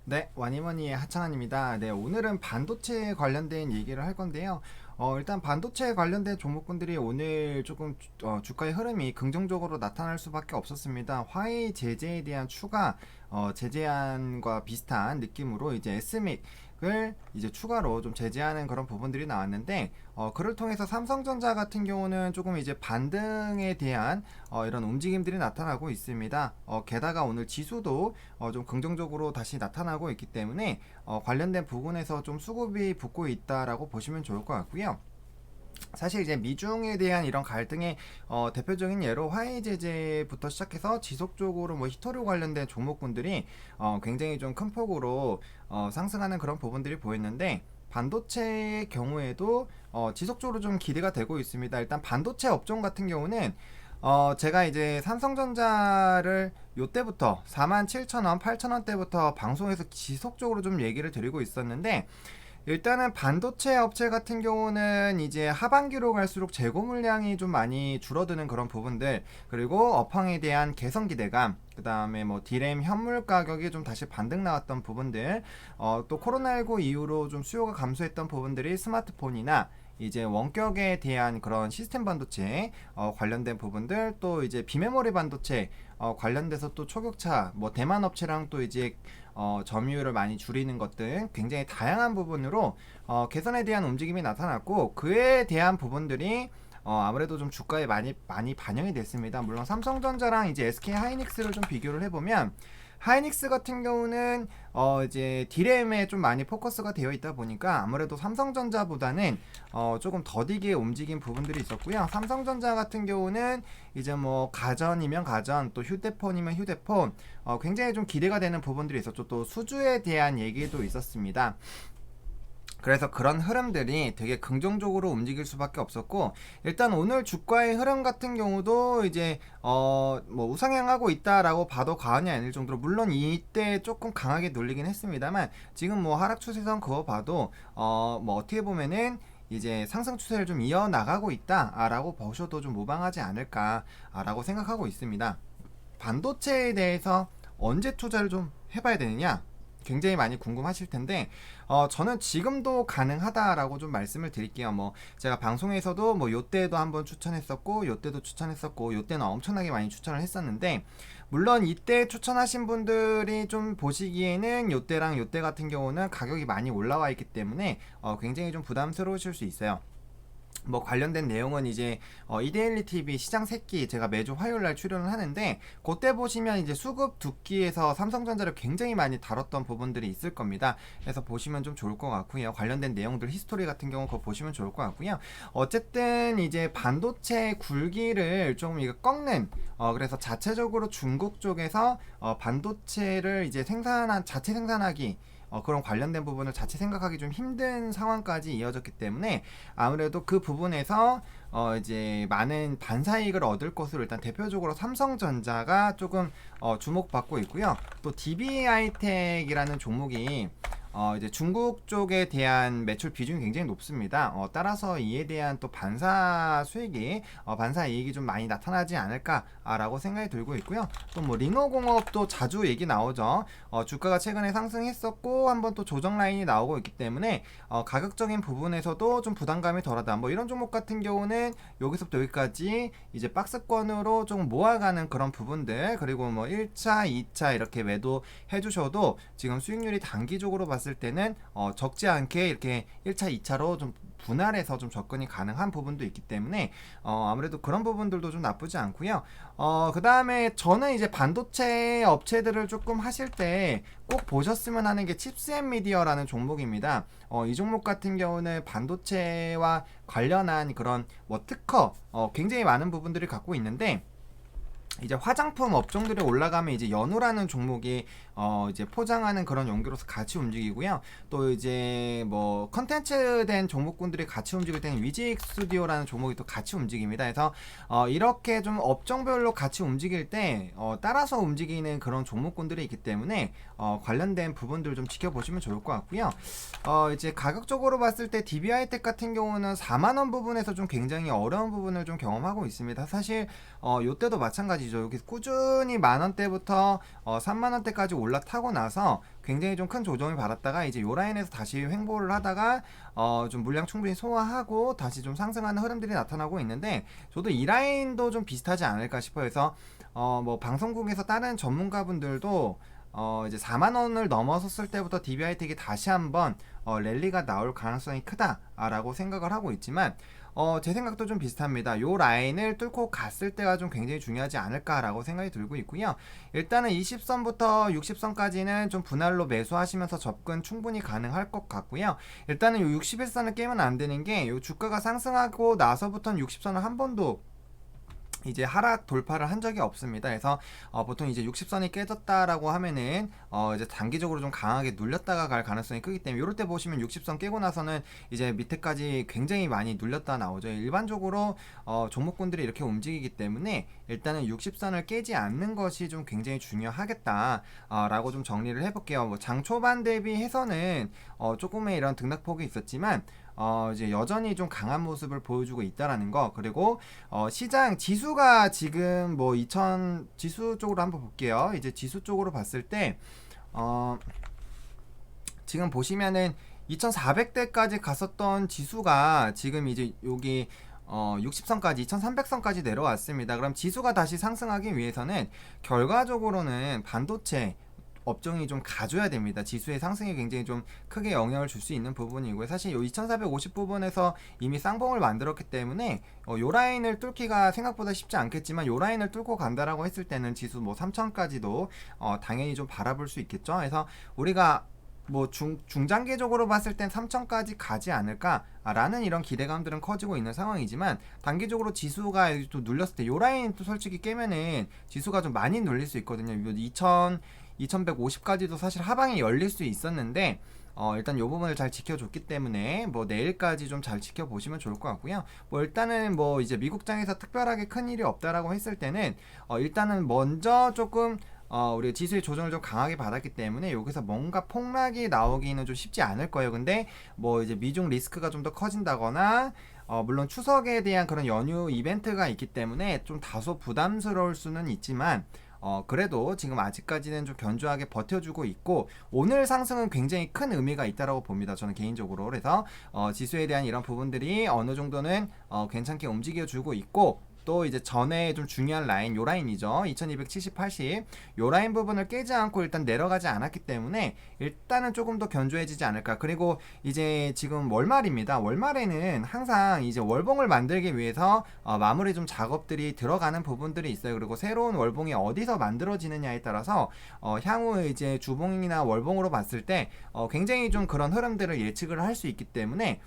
네, 와니머니의 하창환입니다. 네, 오늘은 반도체 관련된 얘기를 할 건데요. 일단 반도체 관련된 종목군들이 오늘 조금 주가의 흐름이 긍정적으로 나타날 수밖에 없었습니다. 화웨이 제재에 대한 추가 제재안과 비슷한 느낌으로 이제 에스믹을 이제 추가로 좀 제재하는 그런 부분들이 나왔는데, 그를 통해서 삼성전자 같은 경우는 조금 이제 반등에 대한 이런 움직임들이 나타나고 있습니다. 게다가 오늘 지수도 좀 긍정적으로 다시 나타나고 있기 때문에 관련된 부분에서 좀 수급이 붙고 있다라고 보시면 좋을 것 같고요. 사실 이제 미중에 대한 이런 갈등의 대표적인 예로 화웨이 제재부터 시작해서 지속적으로 뭐 히토류 관련된 종목군들이 굉장히 좀 큰 폭으로 상승하는 그런 부분들이 보였는데, 반도체의 경우에도 지속적으로 좀 기대가 되고 있습니다. 일단 반도체 업종 같은 경우는 제가 이제 삼성전자를 요때부터 47,000원, 8,000원대부터 방송에서 지속적으로 좀 얘기를 드리고 있었는데, 일단은 반도체 업체 같은 경우는 이제 하반기로 갈수록 재고 물량이 좀 많이 줄어드는 그런 부분들, 그리고 업황에 대한 개선 기대감, 그 다음에 뭐 디램 현물 가격이 좀 다시 반등 나왔던 부분들, 또 코로나19 이후로 좀 수요가 감소했던 부분들이 스마트폰이나 이제 원격에 대한 그런 시스템 반도체 관련된 부분들, 또 이제 비메모리 반도체 관련돼서 또 초격차 뭐 대만 업체랑 또 이제 점유율을 많이 줄이는 것들, 굉장히 다양한 부분으로 개선에 대한 움직임이 나타났고, 그에 대한 부분들이 아무래도 좀 주가에 많이 반영이 됐습니다. 물론 삼성전자랑 이제 SK 하이닉스를 좀 비교를 해보면, 하이닉스 같은 경우는 이제 디램에 좀 많이 포커스가 되어 있다 보니까 아무래도 삼성전자보다는 조금 더디게 움직인 부분들이 있었고요. 삼성전자 같은 경우는 이제 뭐 가전이면 가전, 또 휴대폰이면 휴대폰, 굉장히 좀 기대가 되는 부분들이 있었죠. 또 수주에 대한 얘기도 있었습니다. 그래서 그런 흐름들이 되게 긍정적으로 움직일 수밖에 없었고, 일단 오늘 주가의 흐름 같은 경우도 이제 뭐 우상향하고 있다라고 봐도 과언이 아닐 정도로, 물론 이때 조금 강하게 눌리긴 했습니다만, 지금 뭐 하락 추세선 그거 봐도 뭐 어떻게 보면은 이제 상승 추세를 좀 이어나가고 있다라고 보셔도 좀 무방하지 않을까라고 생각하고 있습니다. 반도체에 대해서 언제 투자를 좀 해봐야 되느냐, 굉장히 많이 궁금하실 텐데, 저는 지금도 가능하다라고 좀 말씀을 드릴게요. 뭐 제가 방송에서도 뭐 요때도 한번 추천했었고, 요때도 추천했었고, 요때는 엄청나게 많이 추천을 했었는데, 물론 이때 추천하신 분들이 좀 보시기에는 요때랑 요때 같은 경우는 가격이 많이 올라와 있기 때문에 굉장히 좀 부담스러우실 수 있어요. 뭐 관련된 내용은 이제 이데일리 TV 시장 새끼 제가 매주 화요일날 출연을 하는데, 그때 보시면 이제 수급 두끼에서 삼성전자를 굉장히 많이 다뤘던 부분들이 있을 겁니다. 그래서 보시면 좀 좋을 것 같고요. 관련된 내용들 히스토리 같은 경우 그거 보시면 좋을 것 같고요. 어쨌든 이제 반도체 굴기를 좀 이거 꺾는, 그래서 자체적으로 중국 쪽에서 반도체를 이제 자체 생산하기, 그런 관련된 부분을 자체 생각하기 좀 힘든 상황까지 이어졌기 때문에, 아무래도 그 부분에서 이제 많은 반사이익을 얻을 것으로 일단 대표적으로 삼성전자가 조금 주목받고 있고요. 또 DB하이텍이라는 종목이 이제 중국 쪽에 대한 매출 비중이 굉장히 높습니다. 따라서 이에 대한 또 반사 수익이, 반사 이익이 좀 많이 나타나지 않을까라고 생각이 들고 있고요. 또 뭐 링어공업도 자주 얘기 나오죠. 주가가 최근에 상승했었고 한번 또 조정 라인이 나오고 있기 때문에 가격적인 부분에서도 좀 부담감이 덜하다. 뭐 이런 종목 같은 경우는 여기서부터 여기까지 이제 박스권으로 좀 모아가는 그런 부분들, 그리고 뭐 1차, 2차 이렇게 매도 해주셔도 지금 수익률이 단기적으로 봤을 때는 적지 않게 이렇게 1차, 2차로 좀 분할해서 좀 접근이 가능한 부분도 있기 때문에 아무래도 그런 부분들도 좀 나쁘지 않고요. 그 다음에 저는 이제 반도체 업체들을 조금 하실 때 꼭 보셨으면 하는 게 칩스앤미디어라는 종목입니다. 이 종목 같은 경우는 반도체와 관련한 그런 뭐 특허 굉장히 많은 부분들을 갖고 있는데, 이제 화장품 업종들이 올라가면 이제 연우라는 종목이 이제 포장하는 그런 용도로서 같이 움직이고요. 또 이제 뭐 컨텐츠 된 종목군들이 같이 움직일 때는 위직 스튜디오라는 종목이 또 같이 움직입니다. 그래서 이렇게 좀 업종별로 같이 움직일 때 따라서 움직이는 그런 종목군들이 있기 때문에 관련된 부분들 좀 지켜보시면 좋을 것 같고요. 이제 가격적으로 봤을 때 DB하이텍 같은 경우는 4만원 부분에서 좀 굉장히 어려운 부분을 좀 경험하고 있습니다. 사실 요때도 마찬가지죠. 여기 꾸준히 만원대부터 3만원대까지 올라타고 나서 굉장히 좀 큰 조정을 받았다가 이제 요 라인에서 다시 횡보를 하다가 좀 물량 충분히 소화하고 다시 좀 상승하는 흐름들이 나타나고 있는데, 저도 이 라인도 좀 비슷하지 않을까 싶어요. 그래서 뭐 방송국에서 다른 전문가분들도 이제 4만 원을 넘어섰을 때부터 DB하이텍이 다시 한번 랠리가 나올 가능성이 크다라고 생각을 하고 있지만, 제 생각도 좀 비슷합니다. 요 라인을 뚫고 갔을 때가 좀 굉장히 중요하지 않을까라고 생각이 들고 있고요. 일단은 20선부터 60선까지는 좀 분할로 매수하시면서 접근 충분히 가능할 것 같고요. 일단은 요 61선을 깨면 안 되는 게, 요 주가가 상승하고 나서부터는 60선을 한 번도 이제 하락 돌파를 한 적이 없습니다. 그래서 보통 이제 60선이 깨졌다라고 하면은 이제 단기적으로 좀 강하게 눌렸다가 갈 가능성이 크기 때문에, 이럴 때 보시면 60선 깨고 나서는 이제 밑에까지 굉장히 많이 눌렸다 나오죠. 일반적으로 종목군들이 이렇게 움직이기 때문에 일단은 60선을 깨지 않는 것이 좀 굉장히 중요하겠다라고 좀 정리를 해볼게요. 뭐 장 초반 대비해서는 조금의 이런 등락폭이 있었지만 이제 여전히 좀 강한 모습을 보여주고 있다라는 거. 그리고 시장 지수가 지금 뭐 2000 지수 쪽으로 한번 볼게요. 이제 지수 쪽으로 봤을 때 지금 보시면은 2400대까지 갔었던 지수가 지금 이제 여기 60선까지 2300선까지 내려왔습니다. 그럼 지수가 다시 상승하기 위해서는 결과적으로는 반도체 업종이 좀 가줘야 됩니다. 지수의 상승에 굉장히 좀 크게 영향을 줄 수 있는 부분이고요. 사실 요 2450 부분에서 이미 쌍봉을 만들었기 때문에 요 라인을 뚫기가 생각보다 쉽지 않겠지만, 요 라인을 뚫고 간다라고 했을 때는 지수 뭐 3000까지도 당연히 좀 바라볼 수 있겠죠. 그래서 우리가 뭐 중장기적으로 봤을 땐 3000까지 가지 않을까라는 이런 기대감들은 커지고 있는 상황이지만, 단기적으로 지수가 또 눌렸을 때 요 라인 또 솔직히 깨면은 지수가 좀 많이 눌릴 수 있거든요. 2150까지도 사실 하방이 열릴 수 있었는데 일단 요 부분을 잘 지켜줬기 때문에 뭐 내일까지 좀 잘 지켜보시면 좋을 것 같고요. 뭐 일단은 뭐 이제 미국장에서 특별하게 큰 일이 없다라고 했을 때는 일단은 먼저 조금 우리 지수의 조정을 좀 강하게 받았기 때문에 여기서 뭔가 폭락이 나오기는 좀 쉽지 않을 거예요. 근데 뭐 이제 미중 리스크가 좀 더 커진다거나 물론 추석에 대한 그런 연휴 이벤트가 있기 때문에 좀 다소 부담스러울 수는 있지만, 그래도 지금 아직까지는 좀 견조하게 버텨주고 있고, 오늘 상승은 굉장히 큰 의미가 있다라고 봅니다. 저는 개인적으로. 그래서 지수에 대한 이런 부분들이 어느 정도는 괜찮게 움직여주고 있고, 또 이제 전에 좀 중요한 라인, 요 라인이죠. 2270, 80. 요 라인 부분을 깨지 않고 일단 내려가지 않았기 때문에 일단은 조금 더 견조해지지 않을까. 그리고 이제 지금 월말입니다. 월말에는 항상 이제 월봉을 만들기 위해서 마무리 좀 작업들이 들어가는 부분들이 있어요. 그리고 새로운 월봉이 어디서 만들어지느냐에 따라서 향후 이제 주봉이나 월봉으로 봤을 때 굉장히 좀 그런 흐름들을 예측을 할 수 있기 때문에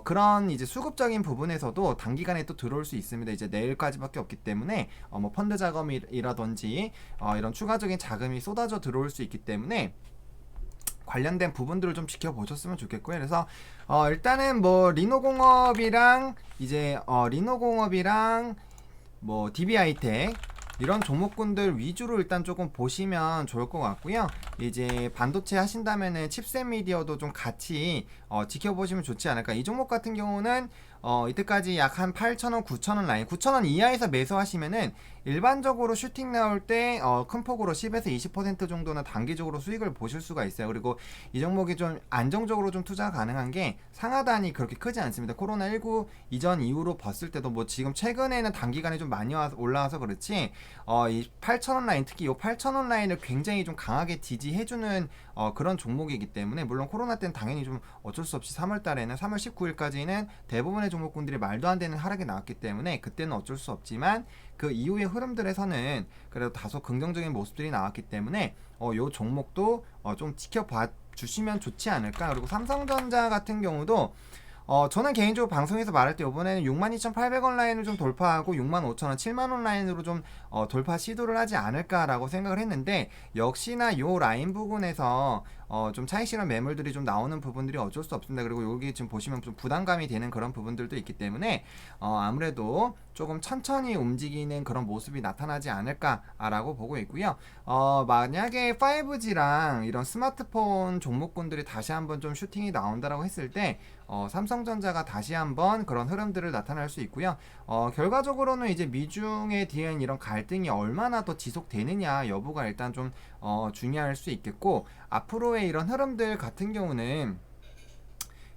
그런 이제 수급적인 부분에서도 단기간에 또 들어올 수 있습니다. 이제 내일까지밖에 없기 때문에 뭐 펀드 자금이라든지 이런 추가적인 자금이 쏟아져 들어올 수 있기 때문에 관련된 부분들을 좀 지켜보셨으면 좋겠고요. 그래서 일단은 뭐 리노공업이랑 이제 리노공업이랑 뭐 DB하이텍 이런 종목군들 위주로 일단 조금 보시면 좋을 것 같고요. 이제 반도체 하신다면은 칩셋 미디어도 좀 같이 지켜보시면 좋지 않을까. 이 종목 같은 경우는 이때까지 약 한 8,000원, 9,000원 라인, 9,000원 이하에서 매수하시면은 일반적으로 슈팅 나올 때 큰 폭으로 10에서 20% 정도는 단기적으로 수익을 보실 수가 있어요. 그리고 이 종목이 좀 안정적으로 좀 투자 가능한 게 상하단이 그렇게 크지 않습니다. 코로나19 이전 이후로 봤을 때도 뭐 지금 최근에는 단기간에 좀 많이 올라와서 그렇지, 이 8,000원 라인, 특히 이 8,000원 라인을 굉장히 좀 강하게 지지해주는 그런 종목이기 때문에, 물론 코로나 때는 당연히 좀 어쩔 수 없이 3월 달에는 3월 19일까지는 대부분의 종목군들이 말도 안 되는 하락이 나왔기 때문에 그때는 어쩔 수 없지만, 그 이후의 흐름들에서는 그래도 다소 긍정적인 모습들이 나왔기 때문에 요 종목도 좀 지켜봐 주시면 좋지 않을까. 그리고 삼성전자 같은 경우도 저는 개인적으로 방송에서 말할 때 이번에는 62,800원 라인을 좀 돌파하고 65,000원, 7만원 라인으로 좀 돌파 시도를 하지 않을까라고 생각을 했는데, 역시나 요 라인 부분에서 좀 차익 실현 매물들이 좀 나오는 부분들이 어쩔 수 없습니다. 그리고 여기 지금 보시면 좀 부담감이 되는 그런 부분들도 있기 때문에 아무래도 조금 천천히 움직이는 그런 모습이 나타나지 않을까라고 보고 있고요. 만약에 5G랑 이런 스마트폰 종목군들이 다시 한번 좀 슈팅이 나온다라고 했을 때 삼성전자가 다시 한번 그런 흐름들을 나타날 수 있고요. 결과적으로는 이제 미중에 대한 이런 갈등이 얼마나 더 지속되느냐 여부가 일단 좀 중요할 수 있겠고, 앞으로의 이런 흐름들 같은 경우는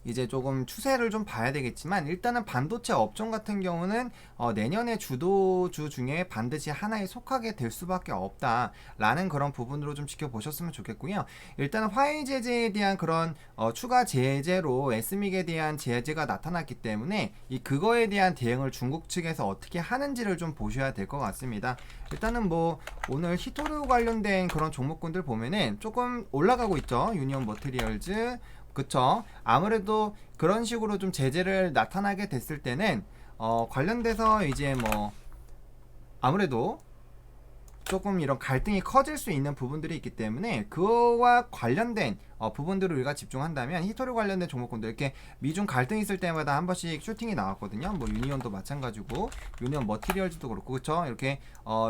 이제 조금 추세를 좀 봐야 되겠지만, 일단은 반도체 업종 같은 경우는 내년의 주도주 중에 반드시 하나에 속하게 될 수밖에 없다라는 그런 부분으로 좀 지켜보셨으면 좋겠고요. 일단은 화해 제재에 대한 그런 추가 제재로 에스믹에 대한 제재가 나타났기 때문에 그거에 대한 대응을 중국 측에서 어떻게 하는지를 좀 보셔야 될 것 같습니다. 일단은 뭐 오늘 히토류 관련된 그런 종목군들 보면은 조금 올라가고 있죠. 유니온 머티리얼즈, 그쵸. 아무래도 그런 식으로 좀 제재를 나타나게 됐을 때는 관련돼서 이제 뭐 아무래도 조금 이런 갈등이 커질 수 있는 부분들이 있기 때문에 그와 관련된 부분들을 우리가 집중한다면, 히토류 관련된 종목군들 이렇게 미중 갈등 있을 때마다 한 번씩 슈팅이 나왔거든요. 뭐 유니온도 마찬가지고 유니온 머티리얼즈도 그렇고, 그쵸. 이렇게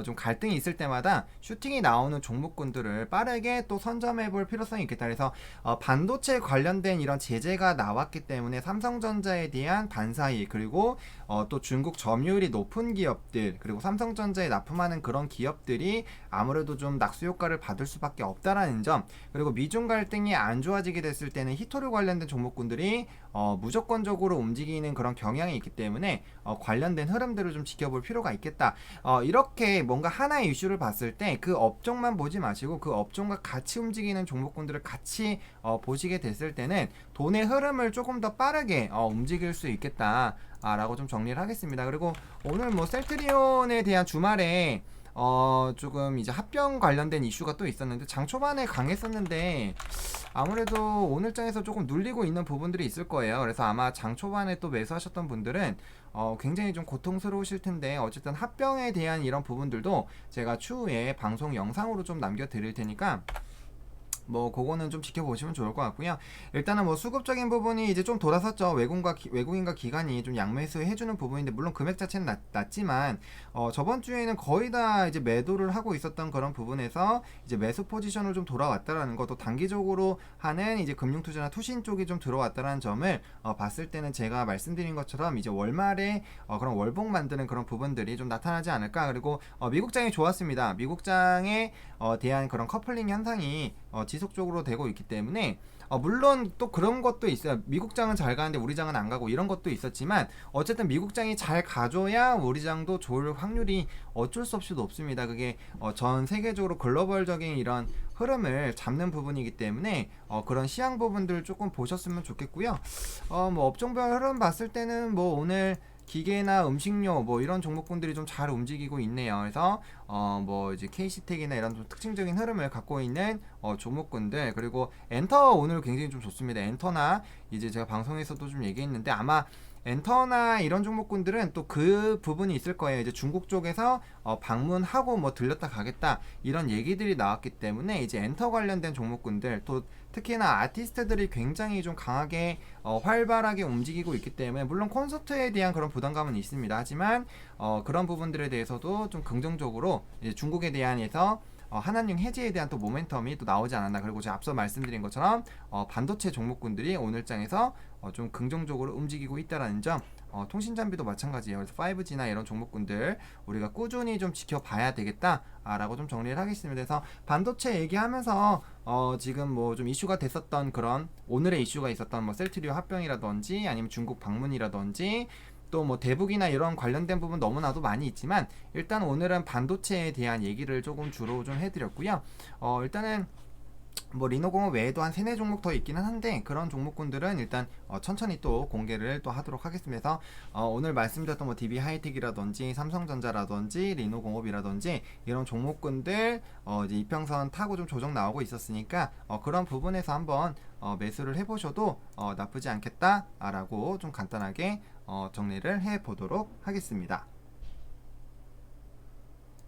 좀 갈등이 있을 때마다 슈팅이 나오는 종목군들을 빠르게 또 선점해 볼 필요성이 있겠다. 그래서 반도체 관련된 이런 제재가 나왔기 때문에 삼성전자에 대한 반사이익, 그리고 또 중국 점유율이 높은 기업들, 그리고 삼성전자에 납품하는 그런 기업들이 아무래도 좀 낙수 효과를 받을 수밖에 없다라는 점, 그리고 미중 갈등이 안 좋아지게 됐을 때는 히토류 관련된 종목군들이 무조건적으로 움직이는 그런 경향이 있기 때문에 관련된 흐름들을 좀 지켜볼 필요가 있겠다. 이렇게 뭔가 하나의 이슈를 봤을 때 그 업종만 보지 마시고 그 업종과 같이 움직이는 종목군들을 같이 보시게 됐을 때는 돈의 흐름을 조금 더 빠르게 움직일 수 있겠다 라고 좀 정리를 하겠습니다. 그리고 오늘 뭐 셀트리온에 대한 주말에 조금 이제 합병 관련된 이슈가 또 있었는데, 장 초반에 강했었는데 아무래도 오늘장에서 조금 눌리고 있는 부분들이 있을 거예요. 그래서 아마 장 초반에 또 매수하셨던 분들은 굉장히 좀 고통스러우실 텐데, 어쨌든 합병에 대한 이런 부분들도 제가 추후에 방송 영상으로 좀 남겨드릴 테니까 뭐 그거는 좀 지켜보시면 좋을 것 같고요. 일단은 뭐 수급적인 부분이 이제 좀 돌아섰죠. 외국인과 기관이 좀 양매수 해주는 부분인데, 물론 금액 자체는 낮지만 저번 주에는 거의 다 이제 매도를 하고 있었던 그런 부분에서 이제 매수 포지션으로 좀 돌아왔다라는 것도, 단기적으로 하는 이제 금융투자나 투신 쪽이 좀 들어왔다라는 점을 봤을 때는 제가 말씀드린 것처럼 이제 월말에 그런 월봉 만드는 그런 부분들이 좀 나타나지 않을까. 그리고 미국장이 좋았습니다. 미국장에 대한 그런 커플링 현상이 지속적으로 되고 있기 때문에 물론 또 그런 것도 있어요. 미국장은 잘 가는데 우리 장은 안 가고, 이런 것도 있었지만 어쨌든 미국장이 잘 가줘야 우리 장도 좋을 확률이 어쩔 수 없이 높습니다. 그게 전 세계적으로 글로벌적인 이런 흐름을 잡는 부분이기 때문에 그런 시향 부분들 조금 보셨으면 좋겠고요. 뭐 업종별 흐름 봤을 때는 뭐 오늘 기계나 음식료 뭐 이런 종목군들이 좀 잘 움직이고 있네요. 그래서 뭐 이제 KC텍이나 이런 좀 특징적인 흐름을 갖고 있는 종목군들, 그리고 엔터 오늘 굉장히 좀 좋습니다. 엔터나 이제 제가 방송에서도 좀 얘기했는데, 아마 엔터나 이런 종목군들은 또 그 부분이 있을 거예요. 이제 중국 쪽에서 방문하고 뭐 들렸다 가겠다 이런 얘기들이 나왔기 때문에 이제 엔터 관련된 종목군들, 또 특히나 아티스트들이 굉장히 좀 강하게 활발하게 움직이고 있기 때문에, 물론 콘서트에 대한 그런 부담감은 있습니다. 하지만 그런 부분들에 대해서도 좀 긍정적으로 이제 중국에 대한해서 한한령 해지에 대한 또 모멘텀이 또 나오지 않았나. 그리고 제가 앞서 말씀드린 것처럼 반도체 종목군들이 오늘장에서 좀 긍정적으로 움직이고 있다라는 점, 통신장비도 마찬가지예요. 그래서 5G나 이런 종목군들 우리가 꾸준히 좀 지켜봐야 되겠다라고 좀 정리를 하겠습니다. 그래서 반도체 얘기하면서 지금 뭐 좀 이슈가 됐었던 그런, 오늘의 이슈가 있었던 뭐 셀트리온 합병이라든지 아니면 중국 방문이라든지 또 뭐 대북이나 이런 관련된 부분 너무나도 많이 있지만, 일단 오늘은 반도체에 대한 얘기를 조금 주로 좀 해드렸고요. 일단은 뭐 리노공업 외에도 한 3, 4종목 더 있기는 한데, 그런 종목군들은 일단 천천히 또 공개를 또 하도록 하겠습니다. 그래서 오늘 말씀드렸던 뭐 DB 하이텍이라든지 삼성전자라든지 리노공업이라든지 이런 종목군들 이제 이평선 타고 좀 조정 나오고 있었으니까 그런 부분에서 한번 매수를 해보셔도 나쁘지 않겠다라고 좀 간단하게 정리를 해보도록 하겠습니다.